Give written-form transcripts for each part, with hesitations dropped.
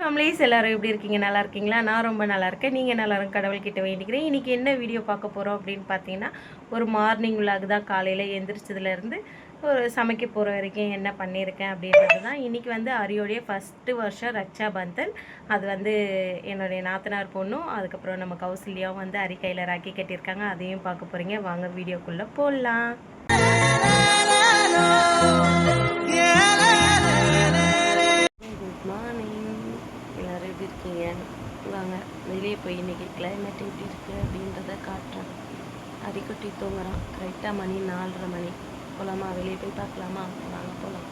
Families எல்லாரும் எப்படி இருக்கீங்க? நல்லா இருக்கீங்களா? நான் ரொம்ப நல்லா இருக்கேன். நீங்கள் நல்லா இருக்க கடவுள்கிட்ட வேண்டிக்கிறேன். இன்றைக்கி என்ன வீடியோ பார்க்க போகிறோம் அப்படின்னு பார்த்தீங்கன்னா, ஒரு மார்னிங் விலாக் தான். காலையில் எந்திரிச்சதுலேருந்து ஒரு சமைக்க போகிற வரைக்கும் என்ன பண்ணியிருக்கேன் அப்படின்றது தான். இன்றைக்கி வந்து அரியோடைய ஃபஸ்ட்டு வருஷம் ரக்ஷா பந்தன். அது வந்து என்னுடைய நாத்தனார் பொண்ணும் அதுக்கப்புறம் நம்ம கௌசல்யாவும் வந்து அரி கையில் ராக்கி கட்டியிருக்காங்க. அதையும் பார்க்க போகிறீங்க. வாங்க வீடியோக்குள்ளே போடலாம். குட் மார்னிங், எல்லோரும் எப்படி இருக்கீங்க? வாங்க வெளியே போய் இன்றைக்கி கிளைமேட் எப்படி இருக்குது அப்படின்றத காட்டுறேன். அரிக்குட்டி தூங்குறான். கரெக்டாக மணி 4:30 மணி. போகலாமா? வெளியே போய் பார்க்கலாமா? வாங்க போகலாம்.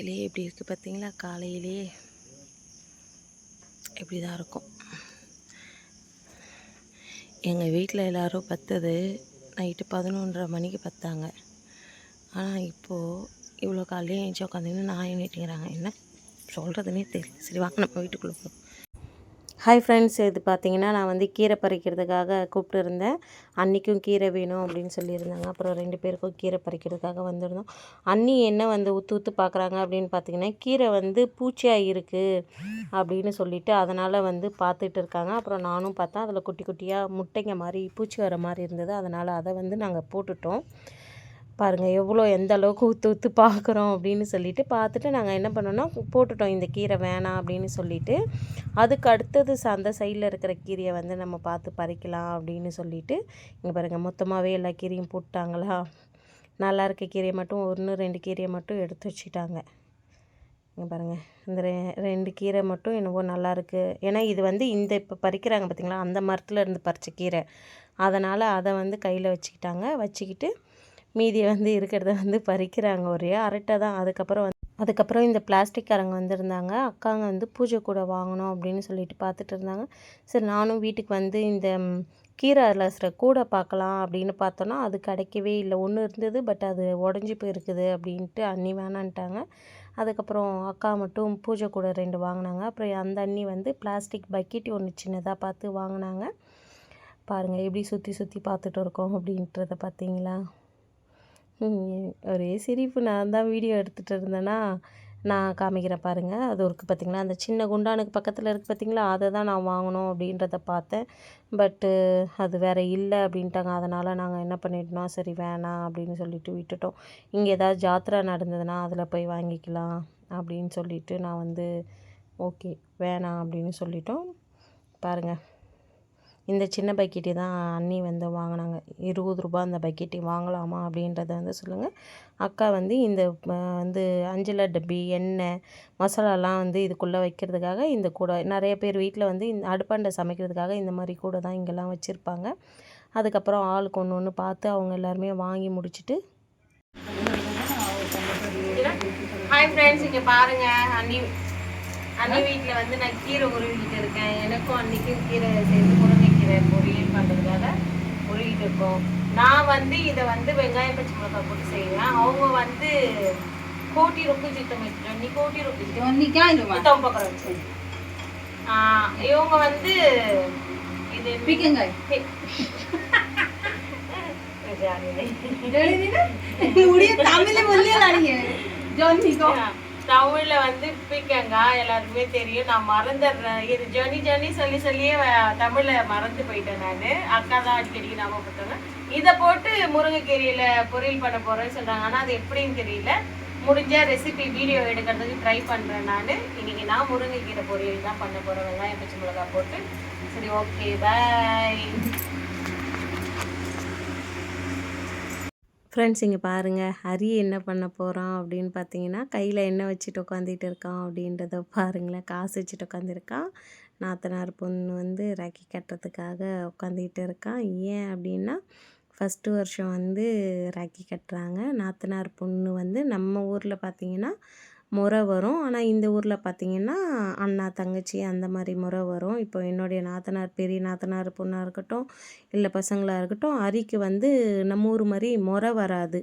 வெளியே எப்படி இருக்குது பார்த்தீங்களா? காலையிலேயே எப்படி தான் இருக்கும். எங்கள் வீட்டில் எல்லோரும் பத்தது நைட்டு 11:30 மணிக்கு பத்தாங்க. ஆனால் இப்போது இவ்வளோ காலையிலே எழுந்துச்சி உட்காந்துன்னு நான் எண்ணிட்டுங்கிறாங்க. என்ன சொல்கிறதுனே தெரியல. சரி வாங்க நம்ம வீட்டுக்குள்ளே போகிறோம். ஹாய் ஃப்ரெண்ட்ஸ், இது பார்த்தீங்கன்னா நான் வந்து கீரை பறிக்கிறதுக்காக கூப்பிட்டு இருந்தேன். அன்றைக்கும் கீரை வேணும் அப்படின்னு சொல்லியிருந்தாங்க. அப்புறம் 2 பேருக்கும் கீரை பறிக்கிறதுக்காக வந்திருந்தோம். அண்ணி என்ன வந்து ஊற்று பார்க்குறாங்க அப்படின்னு பார்த்தீங்கன்னா, கீரை வந்து பூச்சியாக இருக்குது அப்படின்னு சொல்லிட்டு அதனால் வந்து பார்த்துட்டு இருக்காங்க. அப்புறம் நானும் பார்த்தேன், அதில் குட்டி குட்டியாக முட்டைங்க மாதிரி பூச்சி வர மாதிரி இருந்தது. அதனால் அதை வந்து நாங்கள் போட்டுட்டோம். பாருங்கள் எவ்வளோ எந்த அளவுக்கு ஊற்று பார்க்குறோம் அப்படின்னு சொல்லிட்டு பார்த்துட்டு நாங்கள் என்ன பண்ணோன்னா போட்டுட்டோம். இந்த கீரை வேணாம் அப்படின்னு சொல்லிட்டு, அதுக்கு அடுத்தது அந்த சைடில் இருக்கிற கீரையை வந்து நம்ம பார்த்து பறிக்கலாம் அப்படின்னு சொல்லிட்டு, இங்கே பாருங்கள் மொத்தமாகவே எல்லா கீரையும் போட்டாங்களா. நல்லா இருக்க கீரையை மட்டும் 1, 2 கீரையை மட்டும் எடுத்து வச்சுட்டாங்க. இங்கே பாருங்கள் இந்த 2 கீரை மட்டும் என்னவோ நல்லாயிருக்கு. ஏன்னா இது வந்து இந்த இப்போ பறிக்கிறாங்க பார்த்திங்களா, அந்த மரத்தில் இருந்து பறித்த கீரை. அதனால் அதை வந்து கையில் வச்சுக்கிட்டு மீதியை வந்து இருக்கிறத வந்து பறிக்கிறாங்க. ஒரே அரட்டை தான். அதுக்கப்புறம் இந்த பிளாஸ்டிக்காரங்க வந்திருந்தாங்க. அக்காங்க வந்து பூஜை கூட வாங்கணும் அப்படின்னு சொல்லிட்டு பார்த்துட்டு இருந்தாங்க. சரி நானும் வீட்டுக்கு வந்து இந்த கீரை அலசுகிற கூடை பார்க்கலாம் அப்படின்னு பார்த்தோன்னா அது கிடைக்கவே இல்லை. ஒன்று இருந்தது, பட் அது உடஞ்சி போயிருக்குது அப்படின்ட்டு அண்ணி வேணான்ட்டாங்க. அதுக்கப்புறம் அக்கா மட்டும் பூஜை கூட 2 வாங்கினாங்க. அப்புறம் அந்த அண்ணி வந்து பிளாஸ்டிக் பக்கெட் ஒன்று சின்னதாக பார்த்து வாங்கினாங்க. பாருங்கள் எப்படி சுற்றி சுற்றி பார்த்துட்டு இருக்கோம் அப்படின்றத பார்த்தீங்களா? ஒரே சிரிப்பு. நான் தான் வீடியோ எடுத்துகிட்டு இருந்தேன்னா நான் காமிக்கிறேன் பாருங்கள். அது இருக்குது பார்த்திங்களா, அந்த சின்ன குண்டானுக்கு பக்கத்தில் இருக்குது பார்த்திங்களா, அதை தான் நான் வாங்கணும் அப்படின்றத பார்த்தேன். பட்டு அது வேறு இல்லை அப்படின்ட்டாங்க. அதனால் நாங்கள் என்ன பண்ணிட்டோம்னா, சரி வேணாம் அப்படின்னு சொல்லிட்டு விட்டுட்டோம். இங்கே ஏதாவது ஜாத்திரை நடந்ததுன்னா அதில் போய் வாங்கிக்கலாம் அப்படின்னு சொல்லிட்டு நான் வந்து ஓகே வேணாம் அப்படின்னு சொல்லிட்டோம். பாருங்கள் இந்த சின்ன பக்கெட்டு தான் அண்ணி வந்து வாங்கினாங்க. 20 ரூபா அந்த பக்கெட்டு வாங்கலாமா அப்படின்றத வந்து சொல்லுங்கள். அக்கா வந்து இந்த வந்து 5 டப்பி எண்ணெய் மசாலாலாம் வந்து இதுக்குள்ளே வைக்கிறதுக்காக இந்த கூடை. நிறைய பேர் வீட்டில் வந்து இந்த அடுப்பாண்டை சமைக்கிறதுக்காக இந்த மாதிரி கூடை தான் இங்கெல்லாம் வச்சுருப்பாங்க. அதுக்கப்புறம் ஆளுக்கு ஒன்று ஒன்று பார்த்து அவங்க எல்லாருமே வாங்கி முடிச்சுட்டு ஹாய் ஃப்ரெண்ட்ஸ், இங்கே பாருங்கள் அண்ணி வீட்டில் வந்து நான் கீரை உருவிக்கிட்டு இருக்கேன். எனக்கும் அன்றைக்கும் கீரை சேர்த்து முருங்கைக்கீரை பொரியல் பண்ணுறதுக்காக உருவிக்கிட்டு இருக்கோம். நான் வந்து இதை வந்து வெங்காயம் பச்சை மிளகாய் போட்டு செய்வேன். அவங்க வந்து கோட்டி ரொக்கு சித்தம் வச்சுட்டோம். நீ கோட்டி ரொக்கு சித்தம் பக்கம் வச்சு இவங்க வந்து இது பிக்கங்காய் தமிழ்ல வந்து பீக்கங்காய் எல்லாருக்குமே தெரியும். நான் மறந்துடுறேன். இது ஜர்னி சொல்லியே தமிழ்ல மறந்து போயிட்டேன் நான். அக்கா தான் அடிக்கடி ஞாபகப்படுத்தாங்க. இதை போட்டு முருங்கைக்கீரையில பொரியல் பண்ண போறேன்னு சொல்றாங்க. ஆனா அது எப்படின்னு தெரியல. முடிஞ்ச ரெசிபி வீடியோ எடுக்கிறதுக்கு ட்ரை பண்றேன் நான். இன்னைக்கு நான் முருங்கைக்கீரை பொரியல் தான் பண்ண போறேன், வெங்காயம் பச்சை மிளகாய் போட்டு. சரி ஓகே பாய் ஃப்ரெண்ட்ஸ். இங்கே பாருங்கள் ஹரி என்ன பண்ண போகிறான் அப்படின்னு பார்த்தீங்கன்னா, கையில் எண்ணெய் வச்சுட்டு உட்காந்துட்டு இருக்கான் அப்படின்றத பாருங்களேன். காசு வச்சுட்டு உட்காந்துருக்கான். நாத்தனார் பொண்ணு வந்து ராக்கி கட்டுறதுக்காக உட்காந்துக்கிட்டு இருக்கான். ஏன் அப்படின்னா ஃபஸ்ட்டு வருஷம் வந்து ராக்கி கட்டுறாங்க. நாத்தனார் பொண்ணு வந்து நம்ம ஊரில் பார்த்திங்கன்னா முறை வரும். ஆனால் இந்த ஊரில் பார்த்திங்கன்னா அண்ணா தங்கச்சி அந்த மாதிரி முறை வரும். இப்போ என்னுடைய நாத்தனார் பெரிய நாத்தனார் பொண்ணாக இருக்கட்டும் இல்லை பசங்களாக இருக்கட்டும், அரிக்கு வந்து நம்ம ஊர் மாதிரி முறை வராது.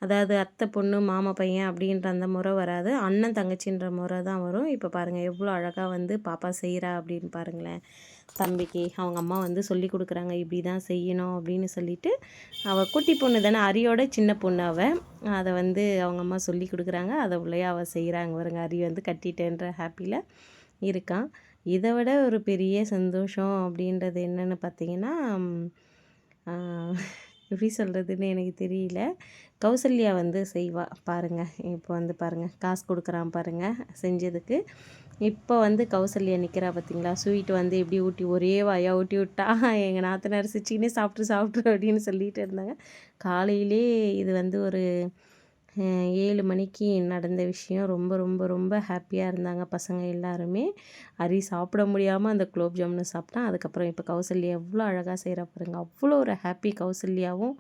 அதாவது அத்தை பொண்ணு மாமா பையன் அப்படின்ற அந்த முறை வராது. அண்ணன் தங்கச்சின்ற முறை தான் வரும். இப்போ பாருங்கள் எவ்வளோ அழகாக வந்து பாப்பா செய்கிறா அப்படின்னு பாருங்களேன். தம்பிக்கு அவங்க அம்மா வந்து சொல்லி கொடுக்குறாங்க, இப்படி தான் செய்யணும் அப்படின்னு சொல்லிட்டு. அவள் குட்டி பொண்ணு தானே, அரியோட சின்ன பொண்ணு அவள். அதை வந்து அவங்க அம்மா சொல்லி கொடுக்குறாங்க. அதை உள்ளே அவள் செய்கிறாங்க பாருங்க. அரி வந்து கட்டிட்டேன்ற ஹாப்பியில் இருக்கான். இதை விட ஒரு பெரிய சந்தோஷம் அப்படின்றது என்னென்னு பார்த்தீங்கன்னா, எப்படி சொல்கிறதுன்னு எனக்கு தெரியல. கௌசல்யா வந்து செய்வா பாருங்கள். இப்போ வந்து பாருங்கள் காசு கொடுக்குறான் பாருங்கள் செஞ்சதுக்கு. இப்போ வந்து கௌசல்யா நிற்கிறா பார்த்தீங்களா, ஸ்வீட் வந்து எப்படி ஊட்டி ஒரே வாயாக ஊட்டி விட்டா. எங்கள் நாத்தனார் சிச்சினே சாப்பிட்ரு அப்படின்னு சொல்லிகிட்டு இருந்தாங்க. காலையிலே இது வந்து ஒரு 7 மணிக்கு நடந்த விஷயம். ரொம்ப ரொம்ப ரொம்ப ஹாப்பியாக இருந்தாங்க பசங்க எல்லாருமே. அரி சாப்பிட முடியாமல் அந்த குலோப் ஜாமுன் சாப்பிட்டான். அதுக்கப்புறம் இப்போ கௌசல்யா எவ்வளோ அழகாக செய்கிறா பாருங்க. அவ்வளோ ஒரு ஹாப்பி கௌசல்யாவும்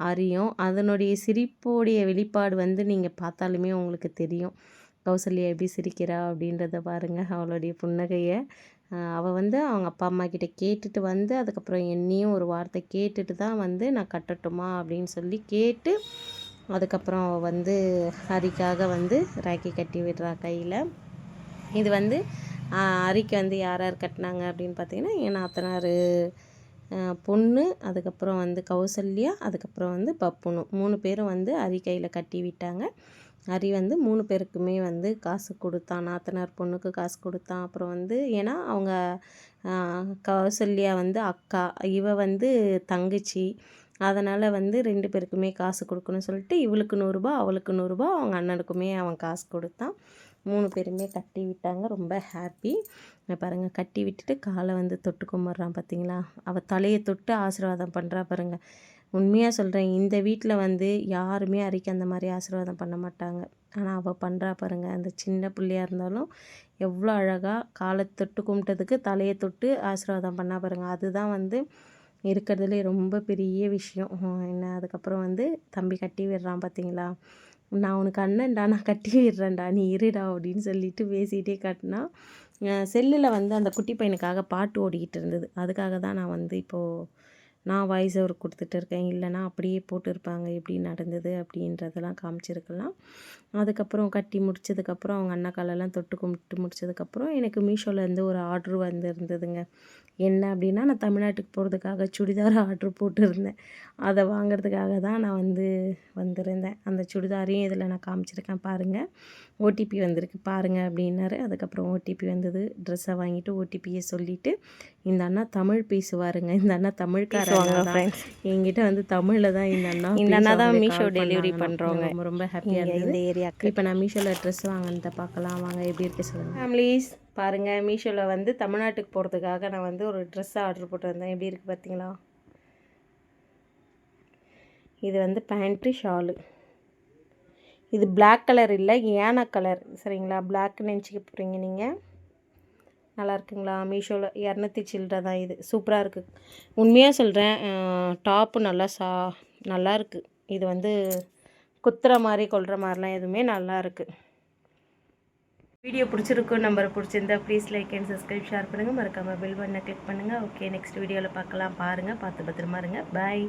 அரியும். அதனுடைய சிரிப்போடைய வெளிப்பாடு வந்து நீங்கள் பார்த்தாலுமே உங்களுக்கு தெரியும். கௌசல்யா எப்படி சிரிக்கிறா அப்படின்றத பாருங்கள், அவளுடைய புன்னகையை. அவள் வந்து அவங்க அப்பா அம்மா கிட்டே கேட்டுட்டு வந்து அதுக்கப்புறம் என்னையும் ஒரு வார்த்தை கேட்டுட்டு தான் வந்து நான் கட்டட்டுமா அப்படின்னு சொல்லி கேட்டு அதுக்கப்புறம் வந்து ஹரிக்காக வந்து ராக்கி கட்டி விடுறா கையில். இது வந்து ஹரிக்கு வந்து யார் யார் கட்டினாங்க அப்படின்னு பார்த்தீங்கன்னா, என் நாத்தனார் பொண்ணு, அதுக்கப்புறம் வந்து கௌசல்யா, அதுக்கப்புறம் வந்து பப்புனு 3 பேரும் வந்து ஹரி கையில் கட்டி விட்டாங்க. ஹரி வந்து 3 பேருக்குமே வந்து காசு கொடுத்தான். நாத்தனார் பொண்ணுக்கு காசு கொடுத்தான். அப்புறம் வந்து ஏன்னா அவங்க கௌசல்யா வந்து அக்கா, இவ வந்து தங்கச்சி. அதனால் வந்து 2 பேருக்குமே காசு கொடுக்கணும்னு சொல்லிட்டு இவளுக்கு 100 ரூபா அவளுக்கு 100 ரூபா அவங்க அண்ணனுக்குமே அவன் காசு கொடுத்தான். 3 பேருமே கட்டி விட்டாங்க. ரொம்ப ஹாப்பி. பாருங்கள் கட்டி விட்டுட்டு காலை வந்து தொட்டு கும்பிட்றான் பார்த்தீங்களா. அவள் தலையை தொட்டு ஆசீர்வாதம் பண்ணுறா பாருங்கள். உண்மையாக சொல்கிறேன், இந்த வீட்டில் வந்து யாருமே அரிக்கு அந்த மாதிரி ஆசீர்வாதம் பண்ண மாட்டாங்க. ஆனால் அவள் பண்ணுறா பாருங்கள். அந்த சின்ன பிள்ளையாக இருந்தாலும் எவ்வளோ அழகாக காலை தொட்டு கும்பிட்டதுக்கு தலையை தொட்டு ஆசீர்வாதம் பண்ணா பாருங்கள். அதுதான் வந்து இருக்கிறதுலே ரொம்ப பெரிய விஷயம் என்ன. அதுக்கப்புறம் வந்து தம்பி கட்டி விடுறான் பார்த்தீங்களா. நான் உனக்கு அண்ணன்டா, நான் கட்டி விடுறேன்டா, நீ இருடா அப்படின்னு சொல்லிட்டு பேசிகிட்டே காட்டினா. செல்லில் வந்து அந்த குட்டி பையனுக்காக பாட்டு ஓடிக்கிட்டு இருந்தது. அதுக்காக தான் நான் வந்து இப்போது நான் வாய்ஸ் ஓவர் கொடுத்துட்டு இருக்கேன். இல்லைனா அப்படியே போட்டிருப்பாங்க எப்படி நடந்தது அப்படின்றதெல்லாம் காமிச்சிருக்கலாம். அதுக்கப்புறம் கட்டி முடிச்சதுக்கப்புறம் அவங்க அண்ணா காலெல்லாம் தொட்டு கும்பிட்டு முடிச்சதுக்கப்புறம் எனக்கு மீஷோலேருந்து ஒரு ஆர்ட்ரு வந்துருந்ததுங்க. என்ன அப்படின்னா, நான் தமிழ்நாட்டுக்கு போகிறதுக்காக சுடிதார் ஆர்ட்ரு போட்டிருந்தேன். அதை வாங்கிறதுக்காக தான் நான் வந்து வந்திருந்தேன். அந்த சுடிதாரையும் இதில் நான் காமிச்சிருக்கேன் பாருங்கள். ஓடிபி வந்திருக்கு பாருங்கள் அப்படின்னாரு. அதுக்கப்புறம் ஓடிபி வந்தது. ட்ரெஸ்ஸை வாங்கிட்டு ஓடிபியை சொல்லிவிட்டு, இந்த அண்ணா தமிழ் பேசுவாருங்க. இந்த அண்ணா தமிழ்காரங்க தான். என்கிட்ட வந்து தமிழில் தான் இந்த அண்ணா தான் மீஷோ டெலிவரி பண்ணுறவங்க. ரொம்ப ரொம்ப ஹாப்பியாக இருந்தது இந்த ஏரியாவுக்கு. இப்போ நான் மீஷோவில் ட்ரெஸ் வாங்கினதை பார்க்கலாம் வாங்க, எப்படி இருக்குது சொல்லுங்கள் ஃபேமிலிஸ். பாருங்கள், மீஷோவில் வந்து தமிழ்நாட்டுக்கு போகிறதுக்காக நான் வந்து ஒரு ட்ரெஸ் ஆர்டர் போட்டிருந்தேன். எப்படி இருக்குது பார்த்தீங்களா. இது வந்து பேண்ட்டு ஷாலு. இது பிளாக் கலர் இல்லை, ஏனா கலர் சரிங்களா. பிளாக்னு நினச்சிக்க போகிறீங்க நீங்கள். நல்லா இருக்குங்களா. மீஷோவில் 200 சில்லறை தான். இது சூப்பராக இருக்குது. உண்மையாக சொல்கிறேன், டாப்பு நல்லா இருக்குது. இது வந்து குத்துற மாதிரி கொள்கிற மாதிரிலாம் எதுவுமே நல்லா இருக்குது. வீடியோ பிடிச்சிருக்கும், நம்பரை பிடிச்சிருந்தா please like and subscribe, share பண்ணுங்கள். மறக்காமல் பெல் பட்டனை கிளிக் பண்ணுங்கள். ஓகே, நெக்ஸ்ட் வீடியோவில் பார்க்கலாம். பாருங்கள், பார்த்து பத்திரமா இருங்க. பாய்.